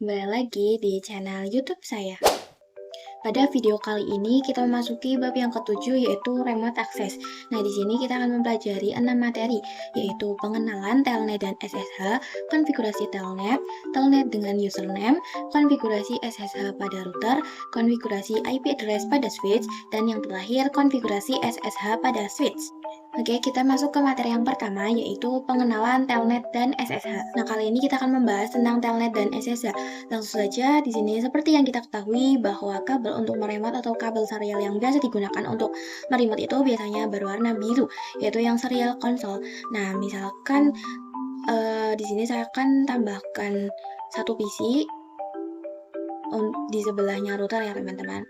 Kembali lagi di channel YouTube saya. Pada video kali ini kita memasuki bab yang ketujuh yaitu remote access. Nah, di sini kita akan mempelajari 6 materi yaitu pengenalan telnet dan SSH, konfigurasi telnet, telnet dengan username, konfigurasi SSH pada router, konfigurasi IP address pada switch, dan yang terakhir konfigurasi SSH pada switch. Oke, kita masuk ke materi yang pertama yaitu pengenalan telnet dan SSH. Nah, kali ini kita akan membahas tentang telnet dan SSH. Langsung saja di sini seperti yang kita ketahui bahwa kabel untuk meremote atau kabel serial yang biasa digunakan untuk meremote itu biasanya berwarna biru, yaitu yang serial konsol. Nah, misalkan di sini saya akan tambahkan satu PC di sebelahnya router ya teman-teman.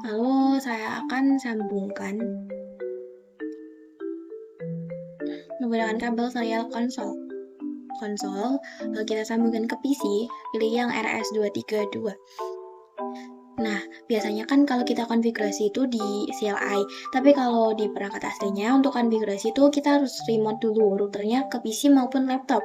Lalu saya akan sambungkan menggunakan kabel serial konsol. Lalu kita sambungkan ke PC, pilih yang RS232. Nah, biasanya kan kalau kita konfigurasi itu di CLI, tapi kalau di perangkat aslinya untuk konfigurasi itu kita harus remote dulu routernya ke PC maupun laptop.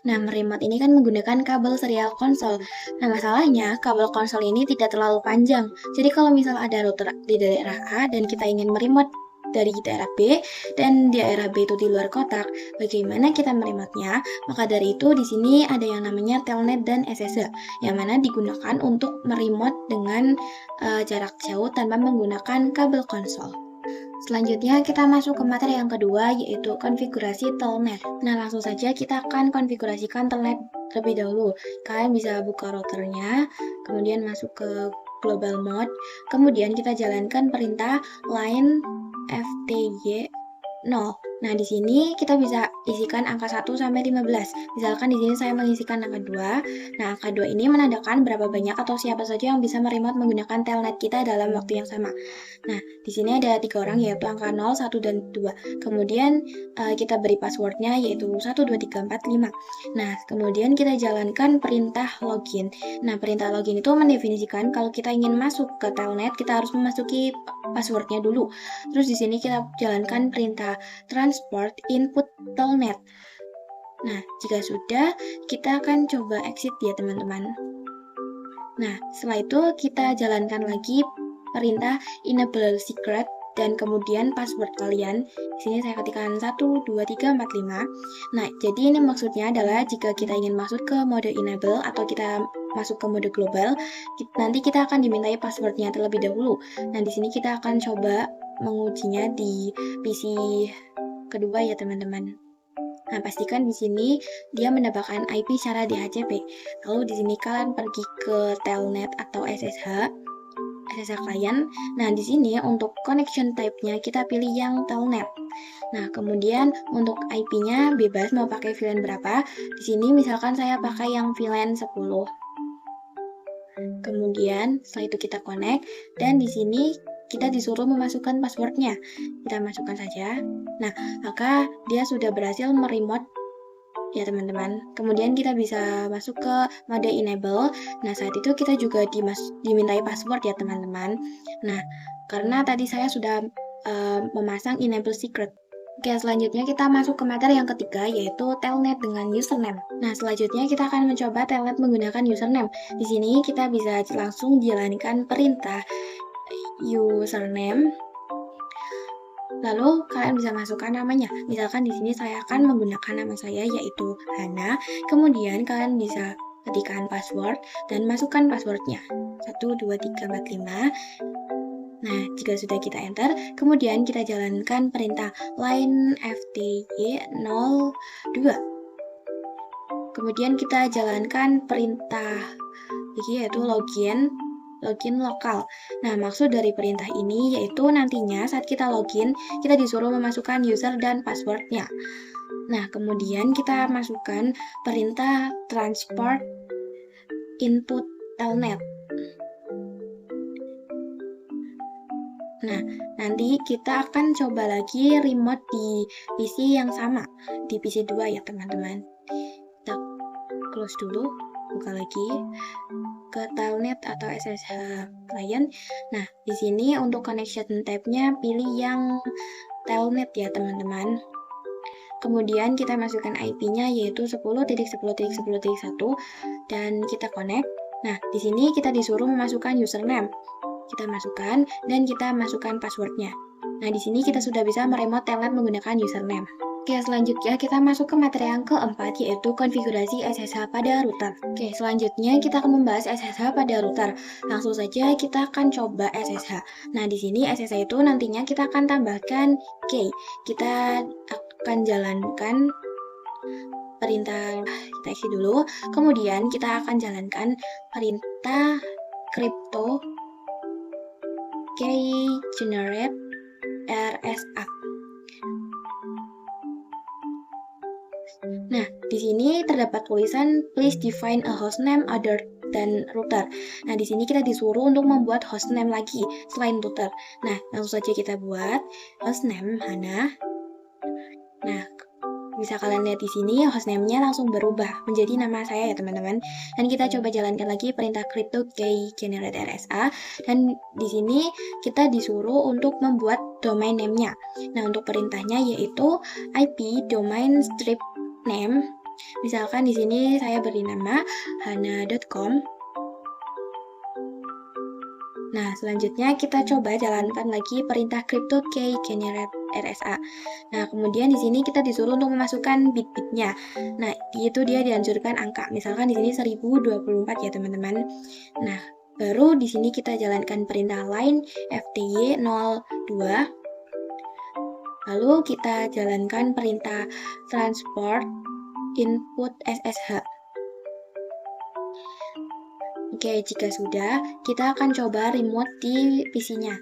Nah, meremote ini kan menggunakan kabel serial konsol. Nah, masalahnya kabel konsol ini tidak terlalu panjang. Jadi kalau misal ada router di daerah A dan kita ingin meremote dari daerah B dan daerah B itu di luar kotak, bagaimana kita meremote-nya? Maka dari itu di sini ada yang namanya telnet dan SSH yang mana digunakan untuk meremote dengan jarak jauh tanpa menggunakan kabel konsol. Selanjutnya kita masuk ke materi yang kedua yaitu konfigurasi telnet. Nah, langsung saja kita akan konfigurasikan telnet terlebih dahulu. Kalian bisa buka routernya, kemudian masuk ke global mode, kemudian kita jalankan perintah line ftg 0. Nah, di sini kita bisa isikan angka 1 sampai 15. Misalkan di sini saya mengisikan angka 2. Nah, angka 2 ini menandakan berapa banyak atau siapa saja yang bisa meremote menggunakan telnet kita dalam waktu yang sama. Nah, di sini ada 3 orang yaitu angka 0, 1, dan 2. Kemudian kita beri passwordnya yaitu 1, 2, 3, 4, 5. Nah, kemudian kita jalankan perintah login. Nah, perintah login itu mendefinisikan kalau kita ingin masuk ke telnet, kita harus memasuki passwordnya dulu. Terus di sini kita jalankan perintah transport input telnet. Nah, jika sudah, kita akan coba exit ya teman-teman. Nah, setelah itu kita jalankan lagi perintah enable secret dan kemudian password kalian. Di sini saya ketikkan 1, 2, 3, 4, 5. Nah, jadi ini maksudnya adalah jika kita ingin masuk ke mode enable atau kita masuk ke mode global, nanti kita akan dimintai passwordnya terlebih dahulu. Nah, di sini kita akan coba mengujinya di PC kedua ya teman-teman. Nah, pastikan di sini dia mendapatkan IP secara DHCP. Lalu di sini kalian pergi ke telnet atau SSH klien. Nah, di sini untuk connection type-nya kita pilih yang telnet. Nah, kemudian untuk IP-nya bebas mau pakai VLAN berapa. Di sini misalkan saya pakai yang VLAN 10. Kemudian setelah itu kita connect dan di sini kita disuruh memasukkan passwordnya. Kita masukkan saja. Nah, maka dia sudah berhasil meremote ya teman-teman. Kemudian kita bisa masuk ke mode enable. Nah, saat itu kita juga dimintai password ya teman-teman. Nah, karena tadi saya sudah memasang enable secret. Oke, selanjutnya kita masuk ke materi yang ketiga yaitu telnet dengan username. Nah, selanjutnya kita akan mencoba telnet menggunakan username. Di sini kita bisa langsung jalankan perintah username. Lalu kalian bisa masukkan namanya. Misalkan di sini saya akan menggunakan nama saya yaitu Hana. Kemudian kalian bisa ketikkan password dan masukkan passwordnya. 1, 2, 3, 4, 5. Nah, jika sudah kita enter, kemudian kita jalankan perintah line ftg02. Kemudian kita jalankan perintah yaitu login lokal. Nah, maksud dari perintah ini yaitu nantinya saat kita login, kita disuruh memasukkan user dan passwordnya. Nah, kemudian kita masukkan perintah transport input telnet. Nah, nanti kita akan coba lagi remote di PC yang sama, di PC 2 ya teman-teman. Kita close dulu, buka lagi ke telnet atau SSH client. Nah, di sini untuk connection type-nya pilih yang telnet ya teman-teman. Kemudian kita masukkan IP-nya yaitu 10.10.10.1 dan kita connect. Nah, di sini kita disuruh memasukkan username. Kita masukkan dan kita masukkan passwordnya. Nah, di sini kita sudah bisa meremote telnet menggunakan username. Oke, selanjutnya kita masuk ke materi yang keempat, yaitu konfigurasi SSH pada router. Oke, selanjutnya kita akan membahas SSH pada router. Langsung saja kita akan coba SSH. Nah, di sini SSH itu nantinya kita akan tambahkan key. Kita akan jalankan perintah, kita isi dulu. Kemudian kita akan jalankan perintah crypto key generate RSA. Nah, di sini terdapat tulisan please define a hostname other than router. Nah, di sini kita disuruh untuk membuat hostname lagi selain router. Nah, langsung saja kita buat hostname Hana. Nah, bisa kalian lihat di sini hostname-nya langsung berubah menjadi nama saya ya teman-teman. Dan kita coba jalankan lagi perintah crypto key generate RSA, dan di sini kita disuruh untuk membuat domain name-nya. Nah, untuk perintahnya yaitu IP domain strip name. Misalkan di sini saya beri nama hana.com. Nah, selanjutnya kita coba jalankan lagi perintah crypto key generate RSA. Nah, kemudian di sini kita disuruh untuk memasukkan bit-bitnya. Nah, itu dia dianjurkan angka. Misalkan di sini 1024 ya, teman-teman. Nah, baru di sini kita jalankan perintah line fty02. Lalu kita jalankan perintah transport input SSH. Oke, jika sudah, kita akan coba remote di PC-nya.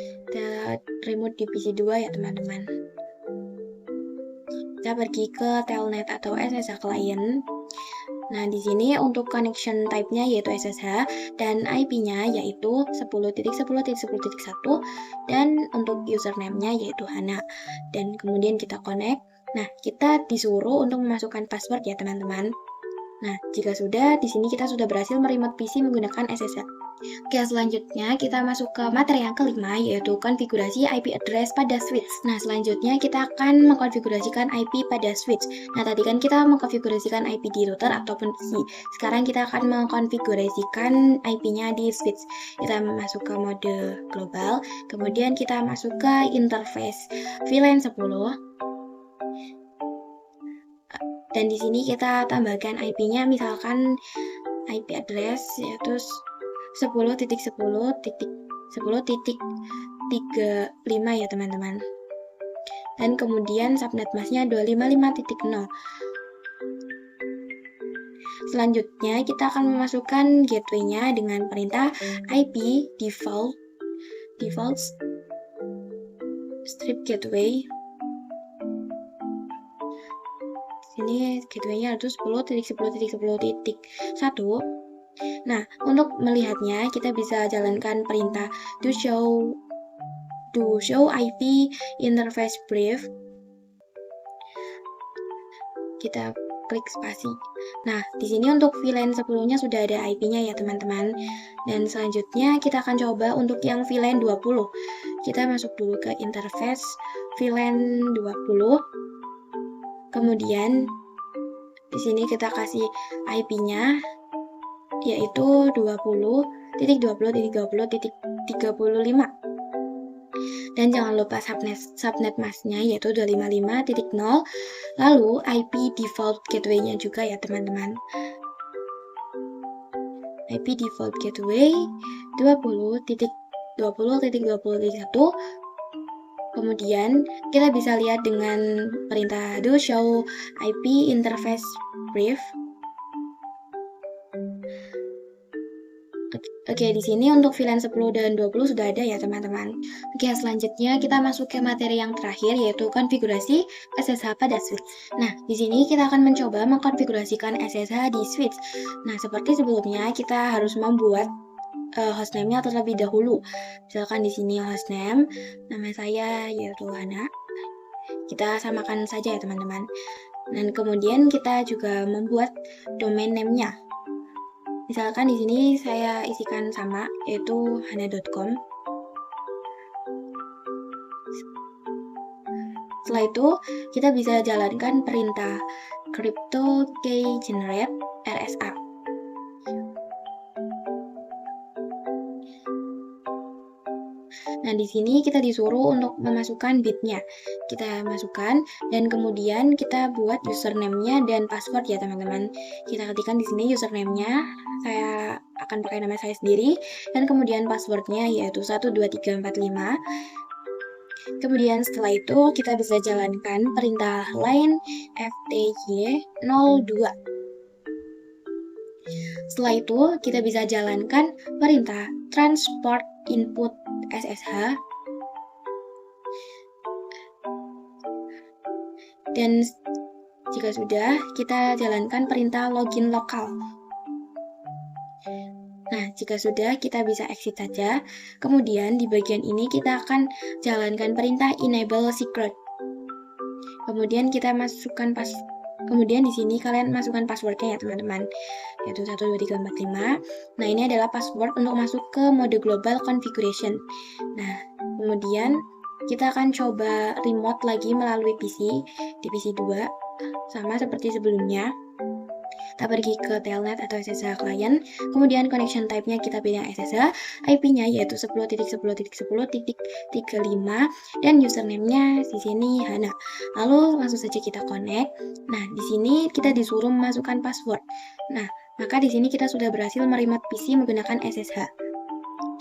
Kita remote di PC 2 ya teman-teman. Kita pergi ke telnet atau SSH client. Nah, di sini untuk connection type-nya yaitu SSH dan IP-nya yaitu 10.10.10.1 dan untuk username-nya yaitu Hana. Dan kemudian kita connect. Nah, kita disuruh untuk memasukkan password ya teman-teman. Nah, jika sudah, di sini kita sudah berhasil meremote PC menggunakan SSH. Oke, selanjutnya kita masuk ke materi yang kelima, yaitu konfigurasi IP address pada switch. Nah, selanjutnya kita akan mengkonfigurasikan IP pada switch. Nah, tadi kan kita mengkonfigurasikan IP di router ataupun PC. Sekarang kita akan mengkonfigurasikan IP-nya di switch. Kita masuk ke mode global, kemudian kita masuk ke interface VLAN 10. Dan di sini kita tambahkan IP-nya, misalkan IP address yaitu 10.10.10.35 ya teman-teman. Dan kemudian subnet masknya 255.0. Selanjutnya kita akan memasukkan gateway-nya dengan perintah IP default strip gateway. Sini gateway-nya itu 10.10.10.1. Nah, untuk melihatnya kita bisa jalankan perintah do show IP interface brief. Kita klik spasi. Nah, di sini untuk VLAN 10-nya sudah ada IP-nya ya teman-teman. Dan selanjutnya kita akan coba untuk yang VLAN 20. Kita masuk dulu ke interface VLAN 20. Kemudian di sini kita kasih IP-nya yaitu 20.20.20.35. Dan jangan lupa subnet masknya yaitu 255.0. Lalu IP default gateway-nya juga ya teman-teman. IP default gateway 20.20.20.1. Kemudian kita bisa lihat dengan perintah do show IP interface brief. Oke, di sini untuk VLAN 10 dan 20 sudah ada ya teman-teman. Oke, selanjutnya kita masuk ke materi yang terakhir yaitu konfigurasi SSH pada switch. Nah, di sini kita akan mencoba mengkonfigurasikan SSH di switch. Nah, seperti sebelumnya kita harus membuat hostname-nya terlebih dahulu. Misalkan di sini hostname, nama saya yaitu Hana. Kita samakan saja ya teman-teman. Dan kemudian kita juga membuat domain name-nya. Misalkan di sini saya isikan sama yaitu hana.com. setelah itu kita bisa jalankan perintah crypto key generate RSA. Nah, di sini kita disuruh untuk memasukkan bitnya. Kita masukkan dan kemudian kita buat username-nya dan password ya teman-teman. Kita ketikkan di sini username-nya, saya akan pakai nama saya sendiri, dan kemudian password-nya yaitu 12345. Kemudian setelah itu kita bisa jalankan perintah line ftj02. Setelah itu kita bisa jalankan perintah transport input SSH, dan jika sudah kita jalankan perintah login lokal. Nah, jika sudah kita bisa exit saja. Kemudian di bagian ini kita akan jalankan perintah enable secret. Kemudian kita masukkan kemudian di sini kalian masukkan passwordnya ya teman-teman, yaitu 12345. Nah, ini adalah password untuk masuk ke mode global configuration. Nah, kemudian kita akan coba remote lagi melalui PC di PC 2 sama seperti sebelumnya. Kita pergi ke telnet atau SSH client, kemudian connection type-nya kita pilih SSH, IP-nya yaitu 10.10.10.35, dan username-nya di sini Hana. Lalu langsung saja kita connect. Nah, di sini kita disuruh memasukkan password. Nah, maka di sini kita sudah berhasil meremote PC menggunakan SSH.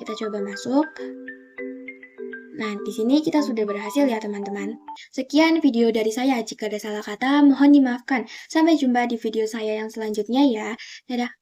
Kita coba masuk. Nah, di sini kita sudah berhasil ya teman-teman. Sekian video dari saya. Jika ada salah kata, mohon dimaafkan. Sampai jumpa di video saya yang selanjutnya ya. Dadah.